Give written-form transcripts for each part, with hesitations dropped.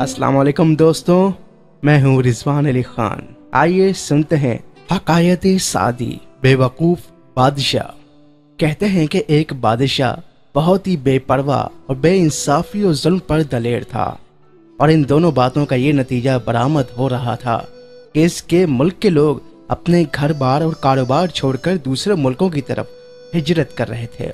السلام علیکم دوستوں، میں ہوں رضوان علی خان۔ آئیے سنتے ہیں حکایت سعدی بے وقوف بادشاہ۔ کہتے ہیں کہ ایک بادشاہ بہت ہی بے پرواہ اور بے انصافی اور ظلم پر دلیر تھا، اور ان دونوں باتوں کا یہ نتیجہ برآمد ہو رہا تھا کہ اس کے ملک کے لوگ اپنے گھر بار اور کاروبار چھوڑ کر دوسرے ملکوں کی طرف ہجرت کر رہے تھے۔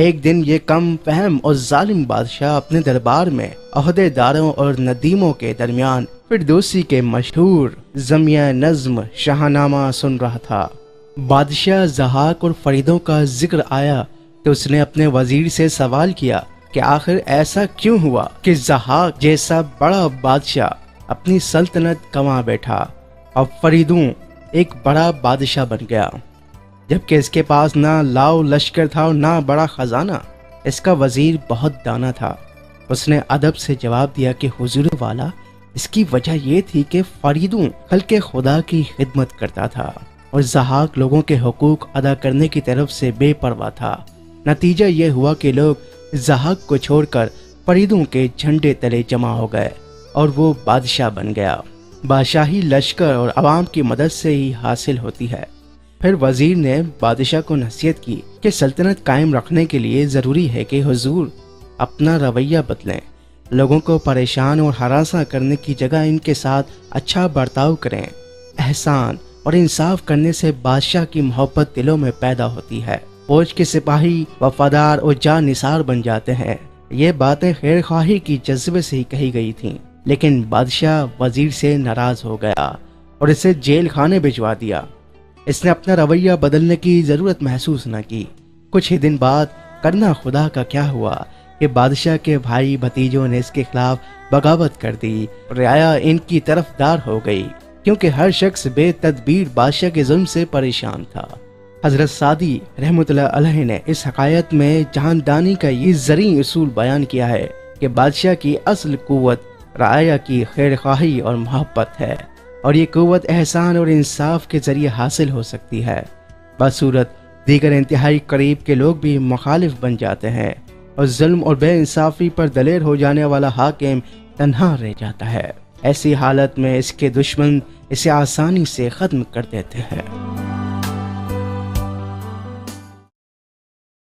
ایک دن یہ کم فہم اور ظالم بادشاہ اپنے دربار میں عہدے داروں اور ندیموں کے درمیان فردوسی کے مشہور زمیہ نظم شاہنامہ سن رہا تھا۔ بادشاہ ضحاک اور فریدوں کا ذکر آیا تو اس نے اپنے وزیر سے سوال کیا کہ آخر ایسا کیوں ہوا کہ ضحاک جیسا بڑا بادشاہ اپنی سلطنت گنوا بیٹھا اور فریدوں ایک بڑا بادشاہ بن گیا، جبکہ اس کے پاس نہ لاؤ لشکر تھا اور نہ بڑا خزانہ۔ اس کا وزیر بہت دانا تھا۔ اس نے ادب سے جواب دیا کہ حضور والا، اس کی وجہ یہ تھی کہ فریدوں خلق خدا کی خدمت کرتا تھا اور ضحاک لوگوں کے حقوق ادا کرنے کی طرف سے بے پرواہ تھا۔ نتیجہ یہ ہوا کہ لوگ ضحاک کو چھوڑ کر فریدوں کے جھنڈے تلے جمع ہو گئے اور وہ بادشاہ بن گیا۔ بادشاہی لشکر اور عوام کی مدد سے ہی حاصل ہوتی ہے۔ پھر وزیر نے بادشاہ کو نصیحت کی کہ سلطنت قائم رکھنے کے لیے ضروری ہے کہ حضور اپنا رویہ بدلیں، لوگوں کو پریشان اور ہراساں کرنے کی جگہ ان کے ساتھ اچھا برتاؤ کریں۔ احسان اور انصاف کرنے سے بادشاہ کی محبت دلوں میں پیدا ہوتی ہے، فوج کے سپاہی وفادار اور جانثار بن جاتے ہیں۔ یہ باتیں خیر خواہی کی جذبے سے ہی کہی گئی تھیں، لیکن بادشاہ وزیر سے ناراض ہو گیا اور اسے جیل خانے بھجوا دیا۔ اس نے اپنا رویہ بدلنے کی ضرورت محسوس نہ کی۔ کچھ ہی دن بعد کرنا خدا کا کیا ہوا کہ بادشاہ کے بھائی بھتیجوں نے اس کے خلاف بغاوت کر دی۔ رعایا ان کی طرفدار ہو گئی، کیونکہ ہر شخص بے تدبیر بادشاہ کے ظلم سے پریشان تھا۔ حضرت سعدی رحمۃ اللہ علیہ نے اس حکایت میں جہاندانی کا یہ زرعی اصول بیان کیا ہے کہ بادشاہ کی اصل قوت رعایا کی خیر خواہی اور محبت ہے، اور یہ قوت احسان اور انصاف کے ذریعے حاصل ہو سکتی ہے۔ بصورت دیگر انتہائی قریب کے لوگ بھی مخالف بن جاتے ہیں، اور ظلم اور بے انصافی پر دلیر ہو جانے والا حاکم تنہا رہ جاتا ہے۔ ایسی حالت میں اس کے دشمن اسے آسانی سے ختم کر دیتے ہیں۔